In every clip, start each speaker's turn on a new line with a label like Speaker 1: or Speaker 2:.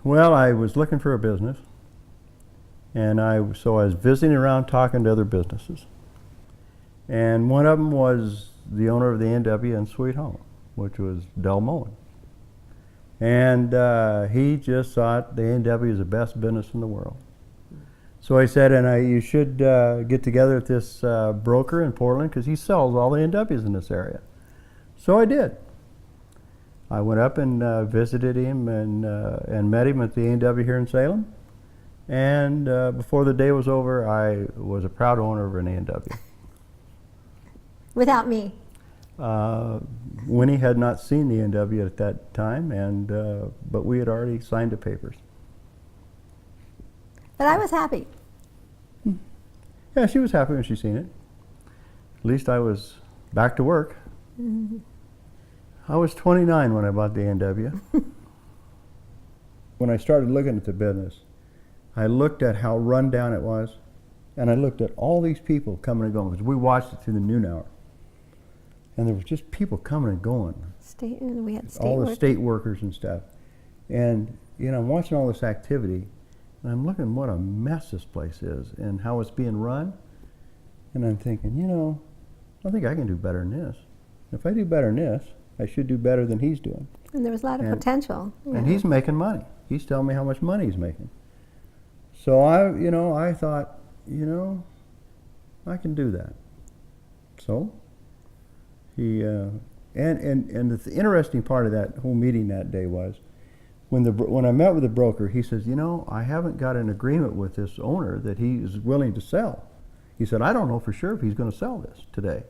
Speaker 1: Well, I was looking for a business, and so I was visiting around talking to other businesses. And one of them was the owner of the A&W in Sweet Home, which was Del Mullen. And he just thought the A&W is the best business in the world. So I said, you should get together with this broker in Portland because he sells all the A&Ws in this area. So I did. I went up and visited him and met him at the A&W here in Salem. And before the day was over, I was a proud owner of an A&W.
Speaker 2: Without me.
Speaker 1: Winnie had not seen the A&W at that time, but we had already signed the papers.
Speaker 2: But I was happy.
Speaker 1: Yeah, she was happy when she seen it. At least I was back to work. Mm-hmm. I was 29 when I bought the A&W. When I started looking at the business, I looked at how run down it was, and I looked at all these people coming and going, because we watched it through the noon hour. And there was just people coming and going.
Speaker 2: We had state
Speaker 1: all the
Speaker 2: workers.
Speaker 1: State workers and stuff. And, I'm watching all this activity, and I'm looking at what a mess this place is and how it's being run. And I'm thinking, I think I can do better than this. If I do better than this, I should do better than he's doing.
Speaker 2: And there was a lot of potential.
Speaker 1: And he's making money. He's telling me how much money he's making. So I thought, I can do that. So he and the interesting part of that whole meeting that day was when I met with the broker, he says, I haven't got an agreement with this owner that he is willing to sell. He said, I don't know for sure if he's going to sell this today.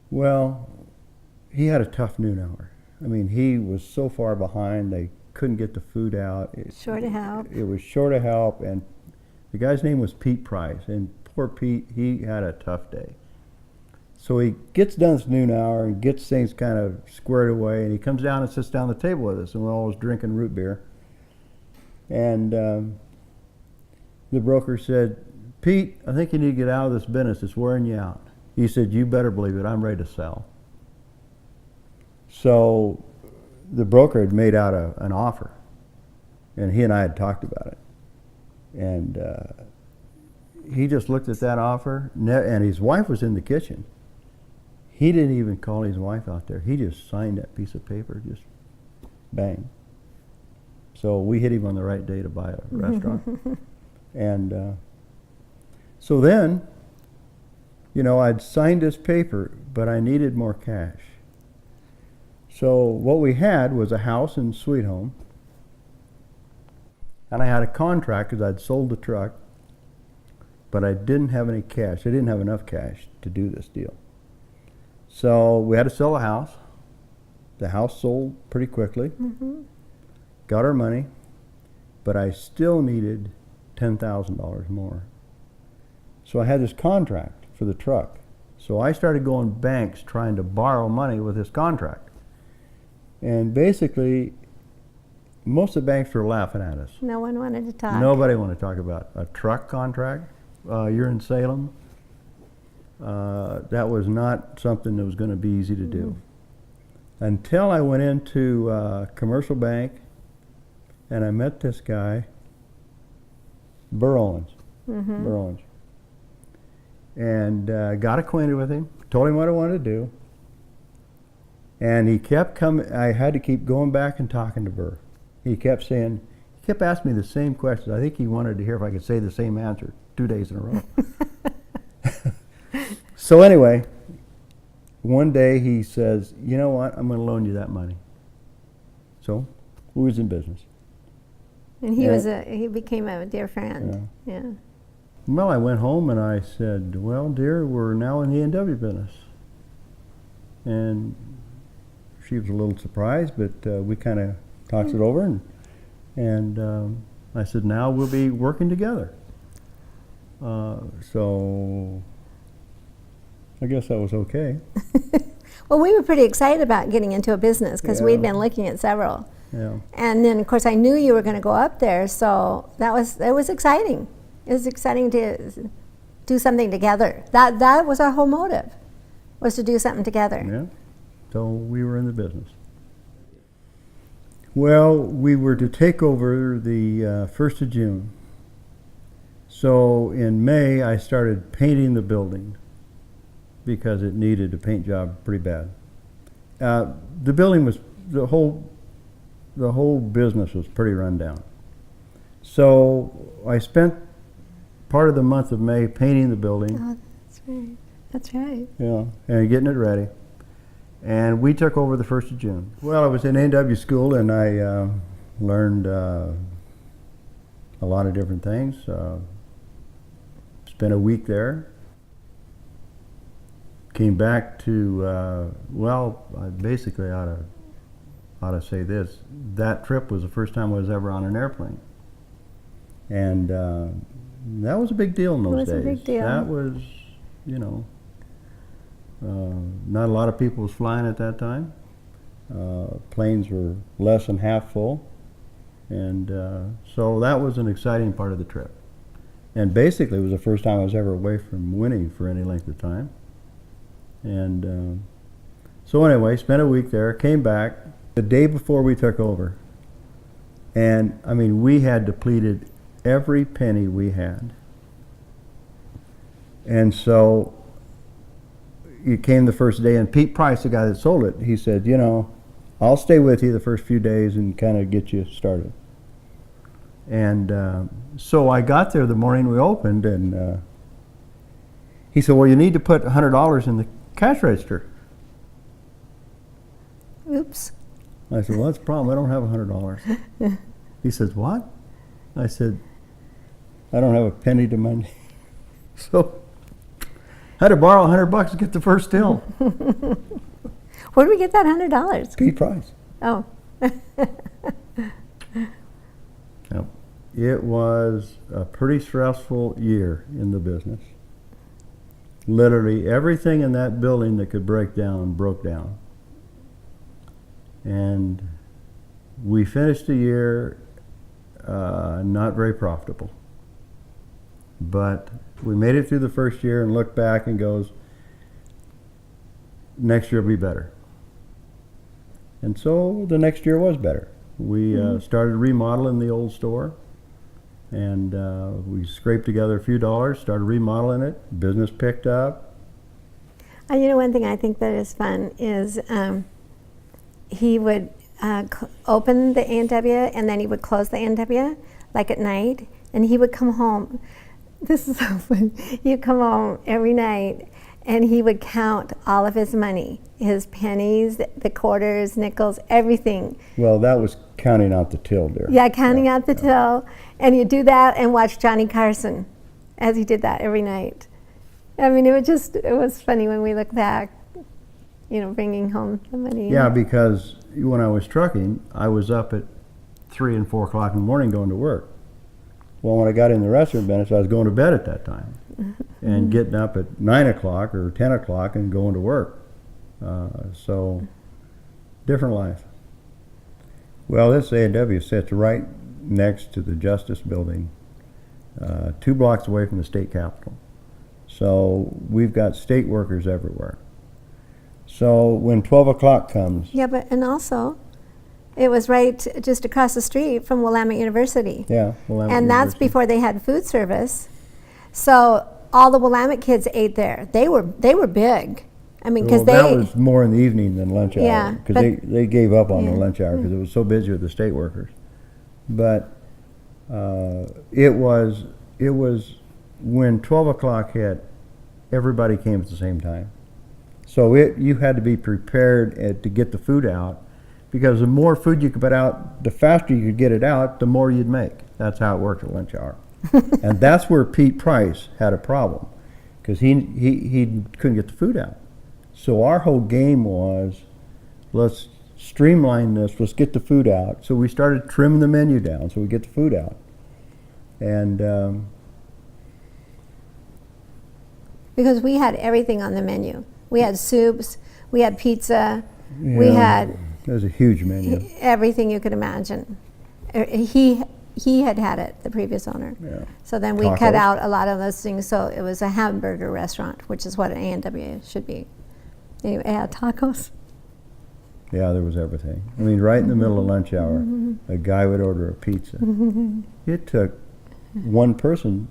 Speaker 1: Well, he had a tough noon hour. I mean, he was so far behind, they couldn't get the food out.
Speaker 2: Short of help.
Speaker 1: It was short of help, and the guy's name was Pete Price, and poor Pete, he had a tough day. So he gets done this noon hour and gets things kind of squared away, and he comes down and sits down at the table with us, and we're always drinking root beer. And the broker said, Pete, I think you need to get out of this business. It's wearing you out. He said, you better believe it. I'm ready to sell. So the broker had made out an offer, and he and I had talked about it. And he just looked at that offer, and his wife was in the kitchen. He didn't even call his wife out there. He just signed that piece of paper, just bang. So we hit him on the right day to buy a restaurant. And so then, I'd signed this paper, but I needed more cash. So what we had was a house in Sweet Home, and I had a contract because I'd sold the truck, but I didn't have any cash. I didn't have enough cash to do this deal. So we had to sell a house. The house sold pretty quickly. Mm-hmm. Got our money, but I still needed $10,000 more. So I had this contract for the truck. So I started going banks trying to borrow money with this contract. And basically, most of the banks were laughing at us.
Speaker 2: No one wanted to talk.
Speaker 1: Nobody wanted to talk about a truck contract. You're in Salem. That was not something that was going to be easy to do. Until I went into a commercial bank and I met this guy, Burr Owens. Mm-hmm. Burr Owens. And got acquainted with him, told him what I wanted to do. And he kept coming. I had to keep going back and talking to Burr. He kept asking me the same questions. I think he wanted to hear if I could say the same answer 2 days in a row. So anyway, one day he says, you know what, I'm going to loan you that money. So we was in business.
Speaker 2: And he became a dear friend. Yeah.
Speaker 1: Well, I went home and I said, well, dear, we're now in the A&W business. And she was a little surprised, but we kind of talked it over, and I said, now we'll be working together. So I guess that was okay.
Speaker 2: Well, we were pretty excited about getting into a business because we'd been looking at several.
Speaker 1: Yeah.
Speaker 2: And then, of course, I knew you were going to go up there, so it was exciting. It was exciting to do something together. That was our whole motive, was to do something together.
Speaker 1: Yeah. So we were in the business. Well, we were to take over the 1st of June. So in May, I started painting the building because it needed a paint job pretty bad. The building was, the whole business was pretty run down. So I spent part of the month of May painting the building.
Speaker 2: Oh, that's right. That's right.
Speaker 1: Yeah, and getting it ready. And we took over the 1st of June. Well, I was in A&W school and I learned a lot of different things. Spent a week there. Came back to, well, I basically ought to say this. That trip was the first time I was ever on an airplane. And that was a big deal in those days.
Speaker 2: It was a big deal.
Speaker 1: That was, you know, not a lot of people was flying at that time. Planes were less than half full. And so that was an exciting part of the trip. And basically it was the first time I was ever away from Winnie for any length of time. And so anyway, spent a week there, came back the day before we took over. And I mean, we had depleted every penny we had. And so it came the first day, and Pete Price, the guy that sold it, he said, you know, I'll stay with you the first few days and kind of get you started. And so I got there the morning we opened, and he said, well, you need to put $100 in the cash register.
Speaker 2: Oops.
Speaker 1: I said, well, that's a problem. I don't have $100. He says, what? I said, I don't have a penny to my name. So I had to borrow $100 to get the first till.
Speaker 2: Where did we get that $100?
Speaker 1: Pete Price.
Speaker 2: Oh.
Speaker 1: Yep. It was a pretty stressful year in the business. Literally everything in that building that could break down broke down. And we finished the year not very profitable. But we made it through the first year and looked back and goes, next year will be better. And so the next year was better. We started remodeling the old store, and we scraped together a few dollars, started remodeling it. Business picked up.
Speaker 2: You know, one thing I think that is fun is he would open the A&W and then he would close the A&W, like at night, and he would come home. This is so funny. He'd come home every night and he would count all of his money, his pennies, the quarters, nickels, everything.
Speaker 1: Well, that was counting out the till there.
Speaker 2: Yeah, counting out the till. And he'd do that and watch Johnny Carson as he did that every night. I mean, it was funny when we look back, you know, bringing home the money.
Speaker 1: Yeah, because when I was trucking, I was up at 3 and 4 o'clock in the morning going to work. Well, when I got in the restaurant business, I was going to bed at that time and getting up at 9 o'clock or 10 o'clock and going to work. So, different life. Well, this A&W sits right next to the Justice Building, 2 blocks away from the state capitol. So, we've got state workers everywhere. So, when 12 o'clock comes...
Speaker 2: Yeah, and also... it was right just across the street from Willamette University.
Speaker 1: Yeah, Willamette
Speaker 2: and that's
Speaker 1: University.
Speaker 2: before they had food service. So all the Willamette kids ate there. They were big. I mean, because
Speaker 1: that was more in the evening than lunch hour.
Speaker 2: Yeah,
Speaker 1: Because they gave up on the
Speaker 2: Yeah.
Speaker 1: lunch hour because it was so busy with the state workers. But it was when 12 o'clock hit, everybody came at the same time. So you had to be prepared to get the food out. Because the more food you could put out, the faster you could get it out, the more you'd make. That's how it worked at lunch hour. And that's where Pete Price had a problem, because he couldn't get the food out. So our whole game was, let's streamline this, let's get the food out. So we started trimming the menu down so we get the food out. And
Speaker 2: because we had everything on the menu. We had soups, we had pizza, we had...
Speaker 1: It was a huge menu.
Speaker 2: Everything you could imagine. He had it, the previous owner.
Speaker 1: Yeah.
Speaker 2: So then we cut out a lot of those things. So it was a hamburger restaurant, which is what an A&W should be. Anyway, tacos.
Speaker 1: Yeah, there was everything. I mean, right in the middle of lunch hour, a guy would order a pizza. It took one person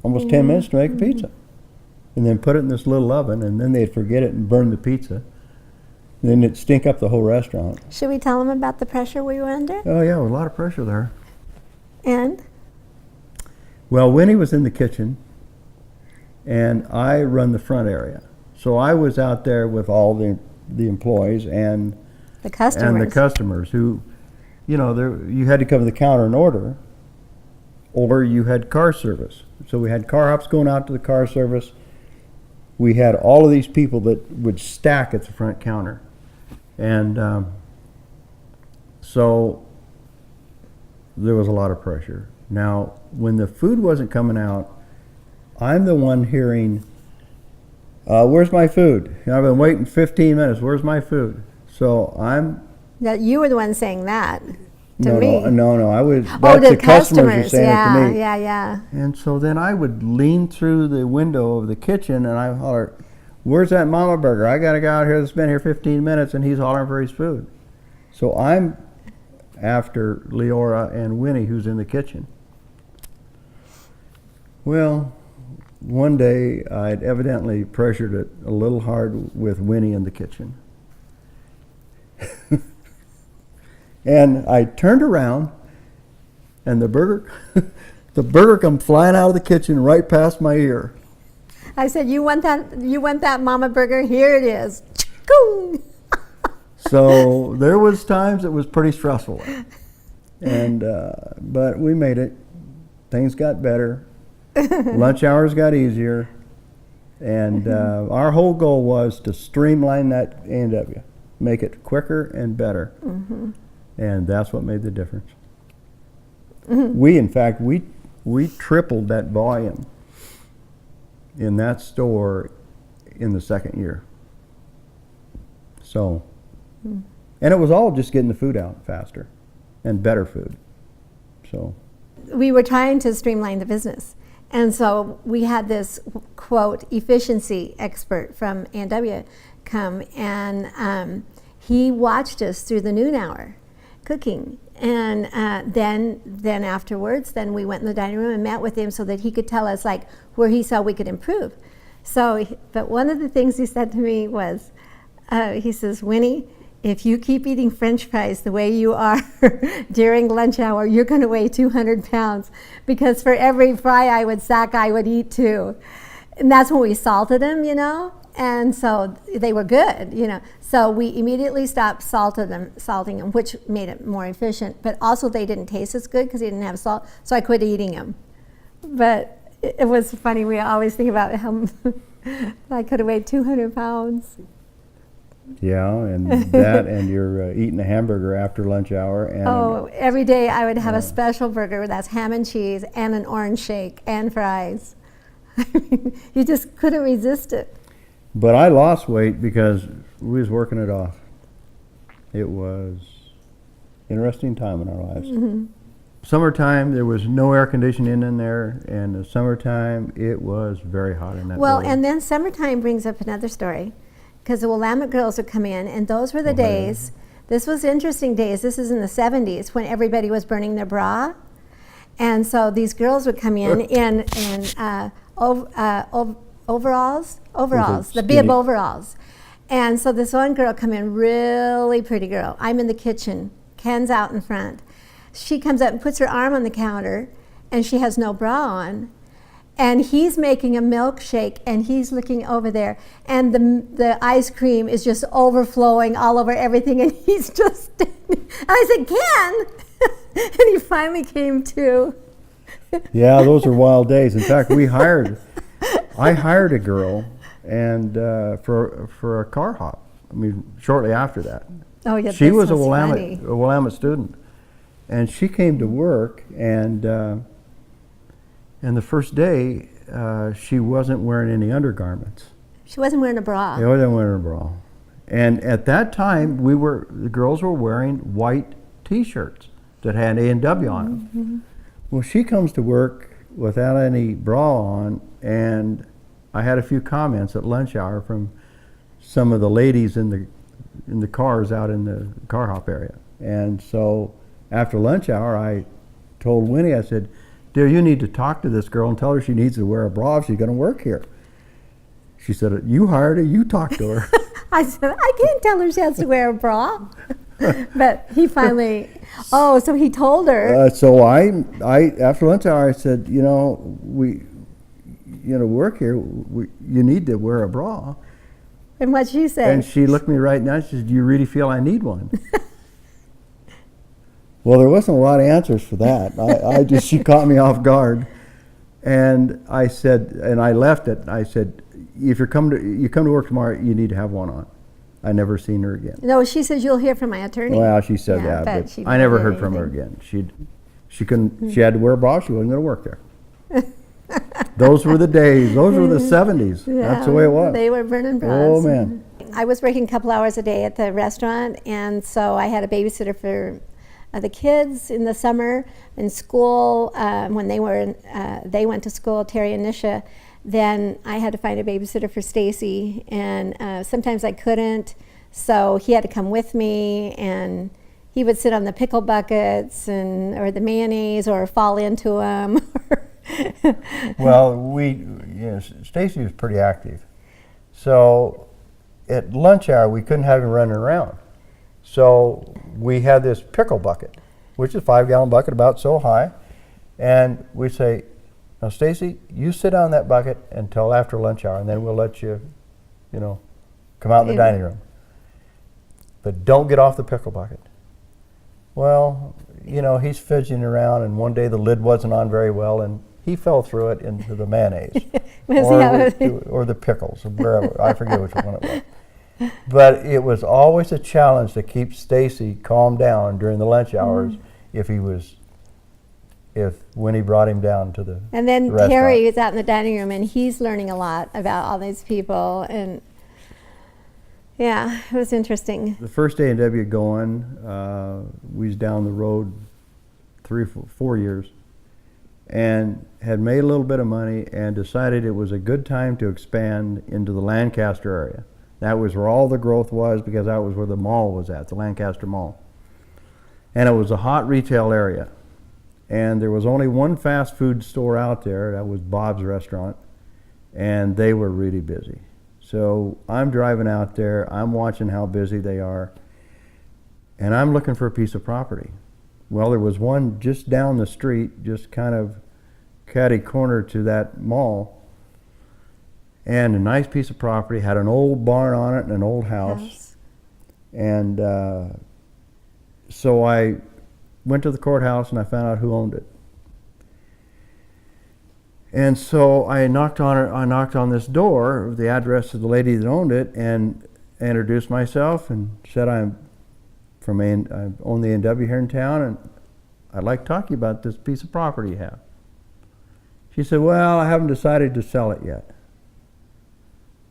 Speaker 1: almost 10 minutes to make a pizza. And then put it in this little oven, and then they'd forget it and burn the pizza. And then it'd stink up the whole restaurant.
Speaker 2: Should we tell them about the pressure we were under?
Speaker 1: Oh yeah, there was a lot of pressure there.
Speaker 2: And?
Speaker 1: Well, Winnie was in the kitchen, and I run the front area. So I was out there with all the employees and
Speaker 2: The customers.
Speaker 1: who, you know, you had to come to the counter and order, or you had car service. So we had car hops going out to the car service. We had all of these people that would stack at the front counter. And so there was a lot of pressure. Now, when the food wasn't coming out, I'm the one hearing, where's my food? You know, I've been waiting 15 minutes. Where's my food? So
Speaker 2: That you were the one saying that to me.
Speaker 1: No, I would.
Speaker 2: Oh,
Speaker 1: That's
Speaker 2: the
Speaker 1: the customers were saying
Speaker 2: yeah,
Speaker 1: it to me.
Speaker 2: Yeah.
Speaker 1: And so then I would lean through the window of the kitchen and I holler, where's that mama burger? I got a guy out here that's been here 15 minutes and he's hollering for his food. So I'm after Leora and Winnie, who's in the kitchen. Well, one day I'd evidently pressured it a little hard with Winnie in the kitchen. And I turned around and the burger come flying out of the kitchen right past my ear.
Speaker 2: I said, you want that mama burger? Here it is.
Speaker 1: So there was times it was pretty stressful. And but we made it. Things got better. Lunch hours got easier. And our whole goal was to streamline that A&W, make it quicker and better. And that's what made the difference. We, in fact, we tripled that volume in that store in the second year. So, and it was all just getting the food out faster and better food. So,
Speaker 2: we were trying to streamline the business. And so we had this, quote, efficiency expert from A&W come, and he watched us through the noon hour cooking. And then afterwards, then we went in the dining room and met with him so that he could tell us like where he saw we could improve. So, but one of the things he said to me was, he says, Winnie, if you keep eating French fries the way you are during lunch hour, you're going to weigh 200 pounds because for every fry I would sack, I would eat two. And that's when we salted them, you know. And so they were good, you know. So we immediately stopped salting them, which made it more efficient. But also they didn't taste as good because they didn't have salt. So I quit eating them. But it was funny. We always think about how I could have weighed 200 pounds.
Speaker 1: yeah, and that, and you're eating a hamburger after lunch hour. And
Speaker 2: Oh, every day I would have a special burger that's ham and cheese and an orange shake and fries. I mean, you just couldn't resist it.
Speaker 1: But I lost weight because we was working it off. It was an interesting time in our lives. Summertime, there was no air conditioning in there, and the summertime, it was very hot in that
Speaker 2: Well,
Speaker 1: building.
Speaker 2: and then summertime brings up another story, because the Willamette girls would come in, and those were the days. This was interesting days. This is in the 70s when everybody was burning their bra, and so these girls would come in overalls, the bib
Speaker 1: skinny-
Speaker 2: overalls. And so this one girl come in, really pretty girl. I'm in the kitchen, Ken's out in front. She comes up and puts her arm on the counter, and she has no bra on. And he's making a milkshake, and he's looking over there, and the ice cream is just overflowing all over everything, and he's just standing. And I said, Ken! And he finally came to.
Speaker 1: Yeah, those are wild days. In fact, I hired a girl, and for a car hop. I mean, shortly after that.
Speaker 2: Oh yeah,
Speaker 1: She
Speaker 2: this
Speaker 1: was a
Speaker 2: funny.
Speaker 1: Willamette student, and she came to work, and the first day she wasn't wearing any undergarments.
Speaker 2: She wasn't wearing a bra.
Speaker 1: She wasn't wearing a bra, and at that time the girls were wearing white T-shirts that had A&W on them. Well, she comes to work without any bra on, and I had a few comments at lunch hour from some of the ladies in in the cars out in the car hop area. And so after lunch hour, I told Winnie, I said, "Dear, you need to talk to this girl and tell her she needs to wear a bra if she's going to work here." She said, "You hired her, you talk to her."
Speaker 2: I said, "I can't tell her she has to wear a bra." But he finally, oh, so he told her.
Speaker 1: So I after lunch hour, I said, work here, you need to wear a bra.
Speaker 2: And what she said?
Speaker 1: And she looked me right in the eye and she said, "Do you really feel I need one?" Well, there wasn't a lot of answers for that. She caught me off guard. And I said, and I left it, I said, "If you come to work tomorrow, you need to have one on." I never seen her again.
Speaker 2: No, she says, "You'll hear from my attorney."
Speaker 1: Well, she said that, but I never heard from her again. She couldn't. She had to wear a bra. She wasn't going to work there. Those were the days. Those were the 70s.
Speaker 2: Yeah,
Speaker 1: that's the way it was.
Speaker 2: They were burning bras.
Speaker 1: Oh man.
Speaker 2: I was working a couple hours a day at the restaurant, and so I had a babysitter for the kids in the summer. In school, when they went to school, Terry and Nisha. Then I had to find a babysitter for Stacy, and sometimes I couldn't, so he had to come with me, and he would sit on the pickle buckets or the mayonnaise, or fall into them.
Speaker 1: Well, Stacy was pretty active, so at lunch hour we couldn't have him running around, so we had this pickle bucket, which is a 5-gallon bucket about so high, and we say, "Now, Stacy, you sit down in that bucket until after lunch hour, and then we'll let you, come out in the dining room. But don't get off the pickle bucket." Well, he's fidgeting around, and one day the lid wasn't on very well, and he fell through it into the mayonnaise, or the pickles, or wherever. I forget which one it was. But it was always a challenge to keep Stacy calmed down during the lunch hours if Winnie brought him down to the
Speaker 2: And then
Speaker 1: restaurant.
Speaker 2: Terry is out in the dining room, and he's learning a lot about all these people, and yeah, it was interesting.
Speaker 1: The first A&W going, we was down the road 4 years, and had made a little bit of money and decided it was a good time to expand into the Lancaster area. That was where all the growth was, because that was where the mall was at, the Lancaster Mall. And it was a hot retail area. And there was only one fast food store out there, that was Bob's Restaurant, and they were really busy. So I'm driving out there, I'm watching how busy they are, and I'm looking for a piece of property. Well, there was one just down the street, just kind of catty corner to that mall, and a nice piece of property, had an old barn on it and an old house. And so I went to the courthouse and I found out who owned it. And so I knocked on this door, the address of the lady that owned it, and introduced myself and said, I own the A&W here in town, and I'd like to talk to you about this piece of property you have. She said, "Well, I haven't decided to sell it yet."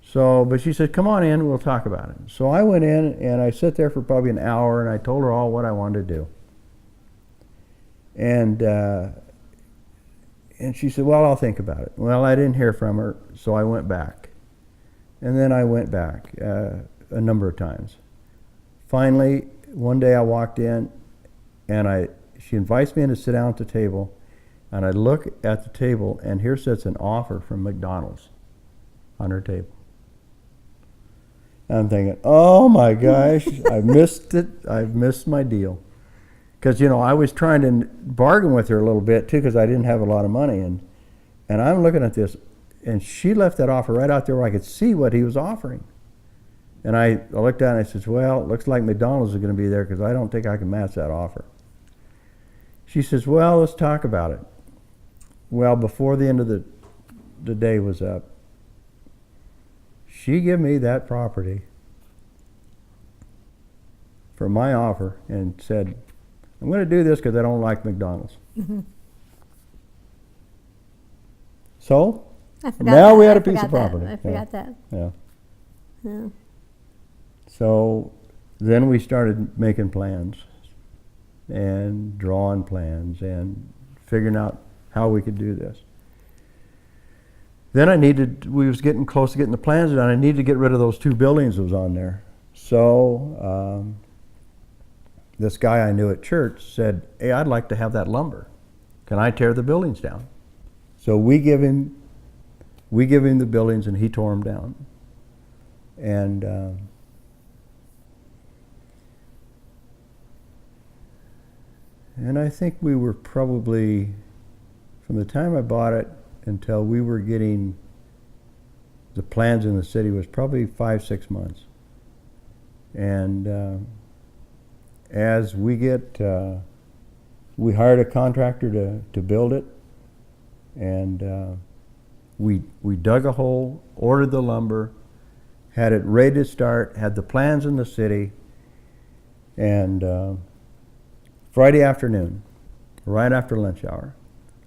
Speaker 1: So, but she said, "Come on in, we'll talk about it." So I went in and I sat there for probably an hour, and I told her all what I wanted to do. And she said, "Well, I'll think about it." Well, I didn't hear from her, so I went back. And then I went back a number of times. Finally, one day I walked in, and she invites me in to sit down at the table, and I look at the table, and here sits an offer from McDonald's on her table. And I'm thinking, oh my gosh, I missed it. I've missed my deal. Because, I was trying to bargain with her a little bit, too, because I didn't have a lot of money. And I'm looking at this, and she left that offer right out there where I could see what he was offering. And I looked at it and I said, "Well, it looks like McDonald's is going to be there, because I don't think I can match that offer." She says, "Well, let's talk about it." Well, before the end of the day was up, she gave me that property for my offer and said, "I'm going to do this because I don't like McDonald's."
Speaker 2: Mm-hmm.
Speaker 1: So now we had a piece of property.
Speaker 2: I forgot that.
Speaker 1: Yeah.
Speaker 2: Yeah.
Speaker 1: So then we started making plans and drawing plans and figuring out how we could do this. Then we was getting close to getting the plans done. I needed to get rid of those 2 buildings that was on there. So this guy I knew at church said, hey, I'd like to have that lumber. Can I tear the buildings down? So we give him the buildings, and he tore them down. And I think we were probably, from the time I bought it until we were getting the plans in the city, was probably 5-6 months. And as we hired a contractor to build it, and we dug a hole, ordered the lumber, had it ready to start, had the plans in the city, and Friday afternoon, right after lunch hour,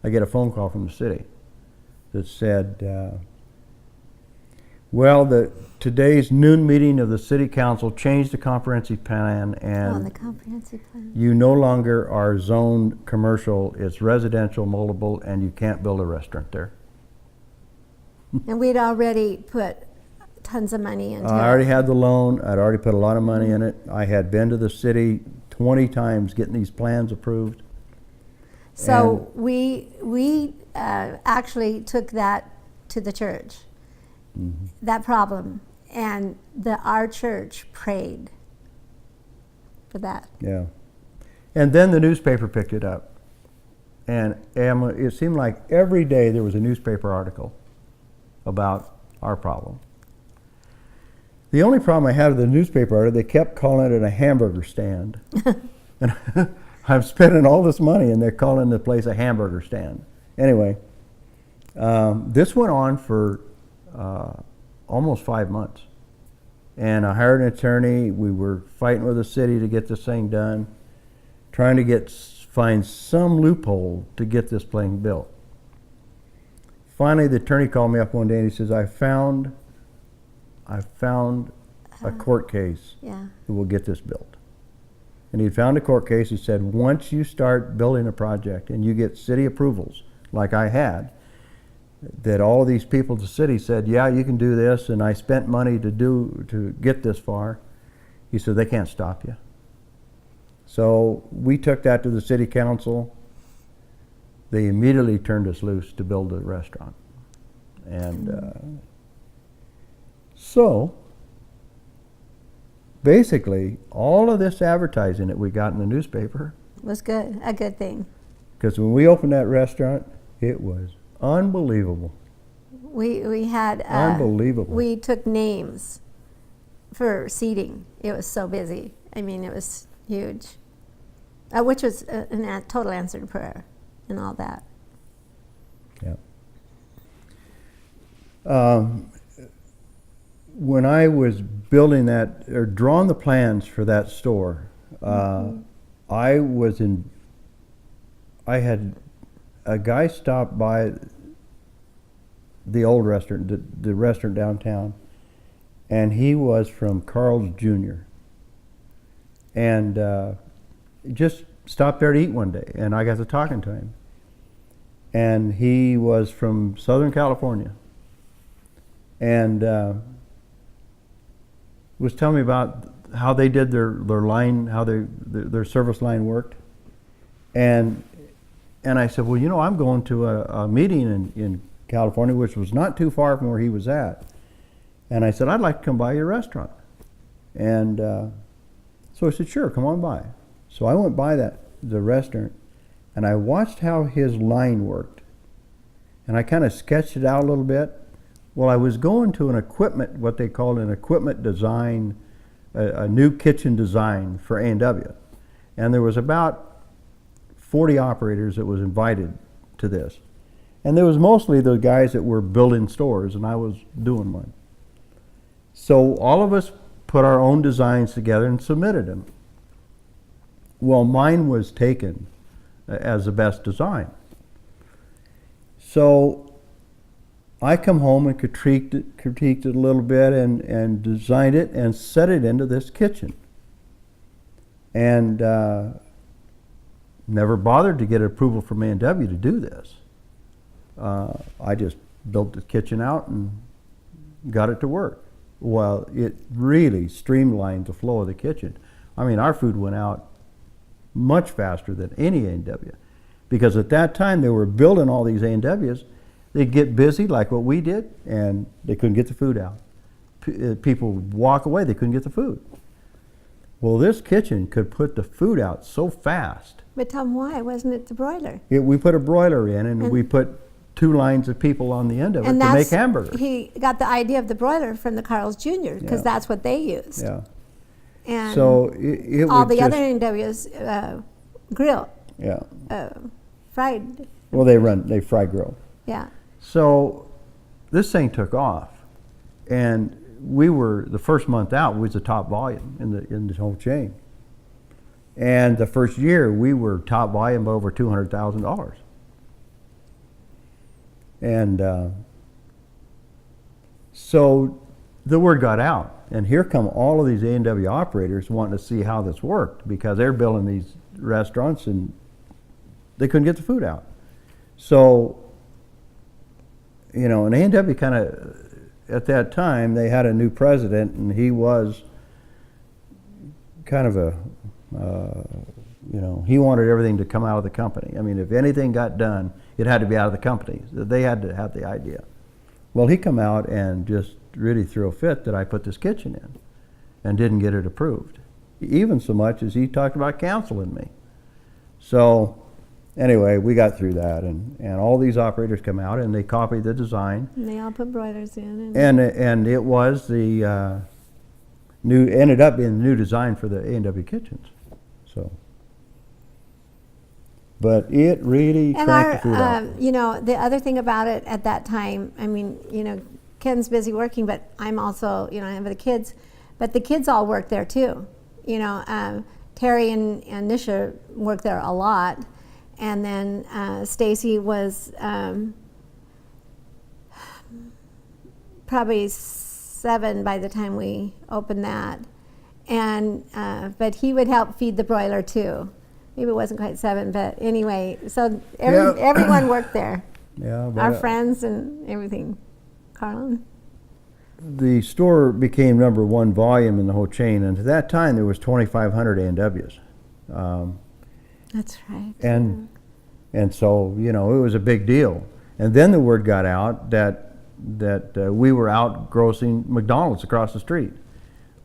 Speaker 1: I get a phone call from the city that said, well, today's noon meeting of the city council changed the comprehensive plan, and
Speaker 2: the comprehensive plan.
Speaker 1: you no longer are zoned commercial, it's residential, moldable, and you can't build a restaurant there.
Speaker 2: And we'd already put tons of money into it.
Speaker 1: I already had the loan, I'd already put a lot of money in it. I had been to the city 20 times getting these plans approved.
Speaker 2: So we actually took that to the church, that problem, and our church prayed for that.
Speaker 1: Yeah. And then the newspaper picked it up. And it seemed like every day there was a newspaper article about our problem. The only problem I had with the newspaper article, they kept calling it a hamburger stand. And I'm spending all this money, and they're calling the place a hamburger stand. Anyway, this went on for almost 5 months. And I hired an attorney. We were fighting with the city to get this thing done, trying to find some loophole to get this thing built. Finally, the attorney called me up one day and he says, I found a court case that will get this built. And he found a court case. He said, once you start building a project and you get city approvals, like I had, that all of these people at the city said, yeah, you can do this, and I spent money to get this far. He said, they can't stop you. So we took that to the city council. They immediately turned us loose to build a restaurant. And so basically, all of this advertising that we got in the newspaper
Speaker 2: was good, a good thing.
Speaker 1: Because when we opened that restaurant, it was unbelievable.
Speaker 2: We had
Speaker 1: unbelievable.
Speaker 2: We took names for seating. It was so busy. I mean, it was huge, which was a total answered prayer and all that.
Speaker 1: Yeah. When I was building that, or drawing the plans for that store, I had a guy stop by the old restaurant, the restaurant downtown, and he was from Carl's Jr. And just stopped there to eat one day, and I got to talking to him. And he was from Southern California, and was telling me about how they did their line, how their service line worked. And I said, well, you know, I'm going to a meeting in California, which was not too far from where he was at. And I said, I'd like to come by your restaurant. And so I said, sure, come on by. So I went by the restaurant, and I watched how his line worked. And I kind of sketched it out a little bit. Well, I was going to an equipment, what they called an equipment design, a new kitchen design for A&W. And there was about 40 operators that was invited to this. And there was mostly the guys that were building stores, and I was doing one. So all of us put our own designs together and submitted them. Well, mine was taken as the best design. So I come home and critiqued it a little bit and designed it and set it into this kitchen. And never bothered to get approval from A&W to do this. I just built the kitchen out and got it to work. well, it really streamlined the flow of the kitchen. I mean, our food went out much faster than any A&W, because at that time they were building all these A&Ws. They'd get busy like what we did, and they couldn't get the food out. People would walk away, they couldn't get the food. Well, this kitchen could put the food out so fast.
Speaker 2: But tell them why, wasn't it the broiler?
Speaker 1: We put a broiler in, and we put 2 lines of people on the end of it to make hamburgers.
Speaker 2: He got the idea of the broiler from the Carl's Jr. because that's what they used.
Speaker 1: Yeah.
Speaker 2: And
Speaker 1: So it
Speaker 2: all
Speaker 1: would
Speaker 2: the
Speaker 1: just,
Speaker 2: other A&Ws grill,
Speaker 1: yeah.
Speaker 2: fried.
Speaker 1: Well, they fry grill.
Speaker 2: Yeah.
Speaker 1: So this thing took off, and we were, the first month out, we was the top volume in the whole chain. And the first year, we were top volume by over $200,000. And so the word got out, and here come all of these A&W operators wanting to see how this worked, because they're building these restaurants and they couldn't get the food out. So, you know, and A&W kind of, at that time, they had a new president, and he was kind of a, you know, he wanted everything to come out of the company. I mean, if anything got done, it had to be out of the company. They had to have the idea. Well, he come out and just really threw a fit that I put this kitchen in and didn't get it approved. Even so much as he talked about counseling me. So anyway, we got through that, and all these operators come out and they copied the design.
Speaker 2: And they all put broilers in.
Speaker 1: And it was the ended up being the new design for the A&W kitchens. So, but it really cranked the food out.
Speaker 2: You know, the other thing about it at that time, I mean, you know, Ken's busy working, but I'm also, you know, I have the kids, but the kids all work there too. You know, Terry and Nisha work there a lot. And then Stacy was probably 7 by the time we opened that. And but he would help feed the broiler too. Maybe it wasn't quite 7, but anyway, so everyone worked there.
Speaker 1: Yeah, but
Speaker 2: our friends and everything. Carlin?
Speaker 1: The store became #1 volume in the whole chain, and at that time there was 2,500 A&Ws.
Speaker 2: That's right.
Speaker 1: And so, you know, it was a big deal. And then the word got out that we were out grossing McDonald's across the street.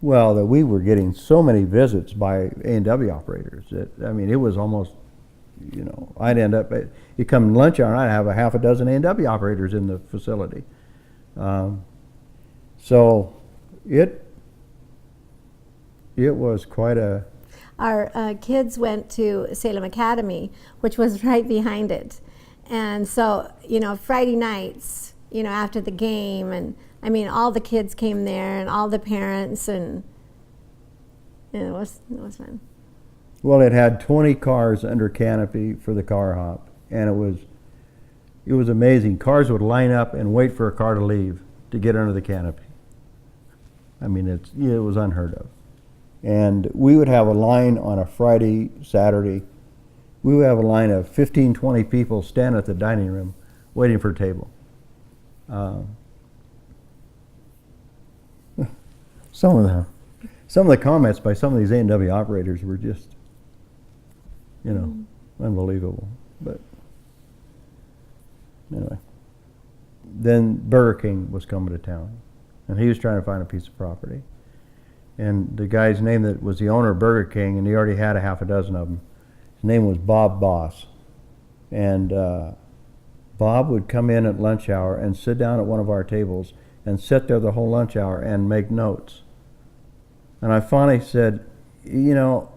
Speaker 1: Well, that we were getting so many visits by A&W operators that, I mean, it was almost, you know, I'd end up, you come lunch hour and I'd have a half a dozen A&W operators in the facility. So it was quite a...
Speaker 2: Our kids went to Salem Academy, which was right behind it. And so, you know, Friday nights, you know, after the game, and I mean, all the kids came there and all the parents, and it was fun.
Speaker 1: Well, it had 20 cars under canopy for the car hop, and it was amazing. Cars would line up and wait for a car to leave to get under the canopy. I mean, it was unheard of. And we would have a line on a Friday, Saturday. We would have a line of 15, 20 people stand at the dining room waiting for a table. Some of the comments by some of these A&W operators were just, you know, unbelievable. But anyway, then Burger King was coming to town, and he was trying to find a piece of property. And the guy's name that was the owner of Burger King, and he already had a half a dozen of them, his name was Bob Boss. And Bob would come in at lunch hour and sit down at one of our tables and sit there the whole lunch hour and make notes. And I finally said, you know,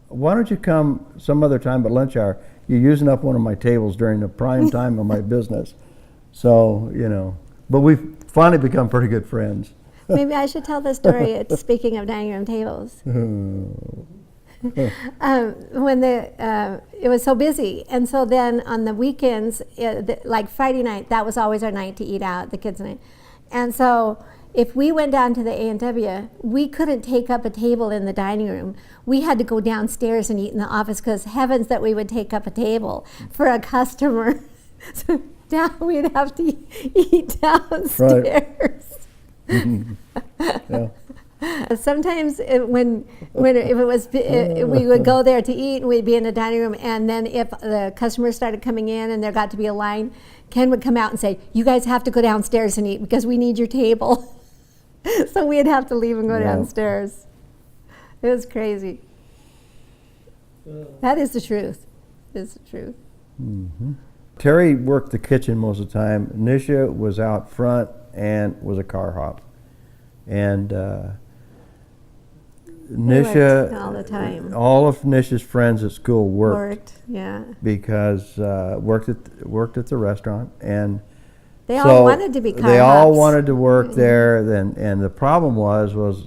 Speaker 1: why don't you come some other time but lunch hour? You're using up one of my tables during the prime time of my business. So, you know, but we've finally become pretty good friends.
Speaker 2: Maybe I should tell the story, speaking of dining room tables. When it was so busy, and so then on the weekends, like Friday night, that was always our night to eat out, the kids' night. And so if we went down to the A&W, we couldn't take up a table in the dining room. We had to go downstairs and eat in the office, because heavens that we would take up a table for a customer. So we'd have to eat downstairs.
Speaker 1: Right. Yeah.
Speaker 2: Sometimes if it was we would go there to eat and we'd be in the dining room, and then if the customers started coming in and there got to be a line, Ken would come out and say, "You guys have to go downstairs and eat because we need your table." So we'd have to leave and go downstairs. It was crazy. That is the truth. Is the truth.
Speaker 1: Mm-hmm. Terry worked the kitchen most of the time. Nisha was out front and was a car hop. And Nisha,
Speaker 2: all the time.
Speaker 1: All of Nisha's friends at school worked
Speaker 2: yeah.
Speaker 1: because worked at the restaurant, and
Speaker 2: they all wanted to be car hops.
Speaker 1: They all wanted to work there. And the problem was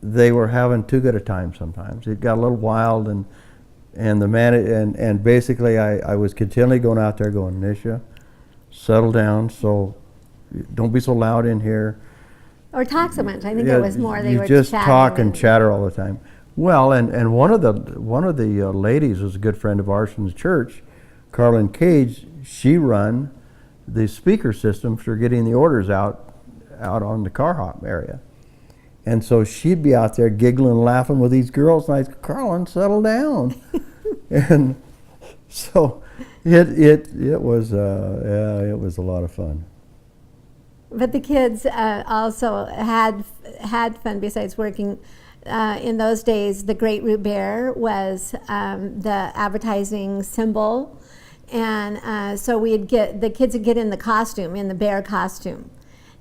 Speaker 1: they were having too good a time sometimes. It got a little wild, and the basically I was continually going out there going, Nisha, settle down, so don't be so loud in here.
Speaker 2: Or talk so much. I think it was more they were
Speaker 1: just
Speaker 2: chatting
Speaker 1: talk and chatter all the time. Well, and one of the ladies was a good friend of ours from the church, Carlin Cage. She run the speaker system for getting the orders out on the car hop area. And so she'd be out there giggling and laughing with these girls, and I'd say, Carlin, settle down. And so it was a lot of fun.
Speaker 2: But the kids also had fun besides working. In those days, the Great Root Bear was the advertising symbol, and so the kids would get in the bear costume,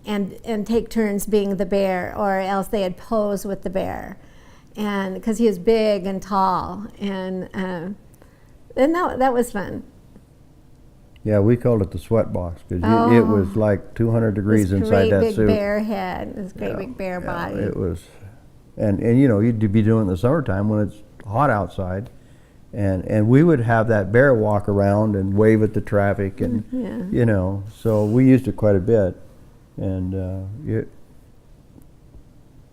Speaker 2: and take turns being the bear, or else they'd pose with the bear, and because he was big and tall, and that was fun.
Speaker 1: Yeah, we called it the sweat box because it was like 200 degrees inside that suit.
Speaker 2: This great big bear head, this great big bear body.
Speaker 1: It was, and you'd be doing it in the summertime when it's hot outside, and we would have that bear walk around and wave at the traffic, and so we used it quite a bit, and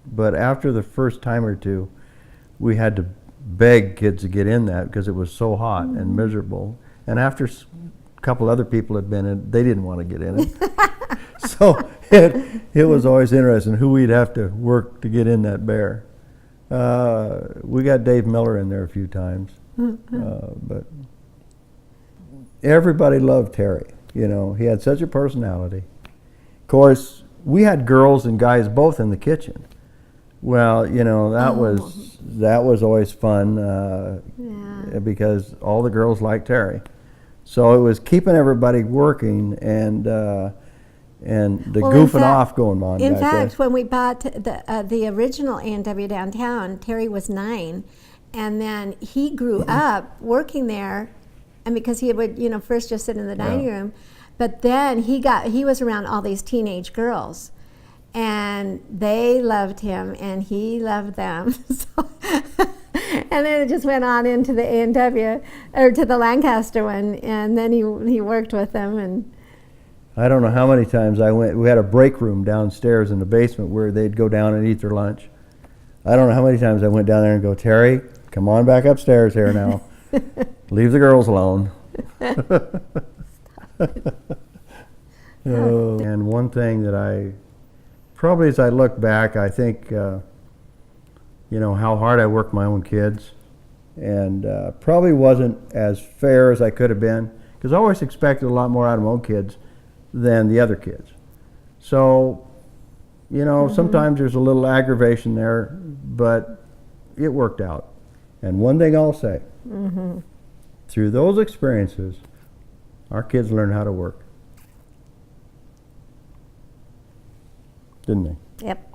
Speaker 1: but after the first time or two, we had to beg kids to get in that because it was so hot and miserable, and after couple other people had been in, they didn't want to get in it. So it was always interesting who we'd have to work to get in that bear. We got Dave Miller in there a few times, but everybody loved Terry. He had such a personality. Of course, we had girls and guys both in the kitchen. Well, that was always fun because all the girls liked Terry. So it was keeping everybody working and the goofing off going on.
Speaker 2: In fact, when we bought the original A&W downtown, Terry was 9, and then he grew up working there, and because he would first just sit in the dining room, but then he was around all these teenage girls, and they loved him and he loved them. And then it just went on into the A&W, or to the Lancaster one, and then he worked with them. And
Speaker 1: I don't know how many times I went. We had a break room downstairs in the basement where they'd go down and eat their lunch. I don't know how many times I went down there and go, Terry, come on back upstairs here now. Leave the girls alone. And one thing that probably as I look back, I think, how hard I worked my own kids, and probably wasn't as fair as I could have been, because I always expected a lot more out of my own kids than the other kids. So, sometimes there's a little aggravation there, but it worked out. And one thing I'll say, through those experiences, our kids learned how to work. Didn't they?
Speaker 2: Yep.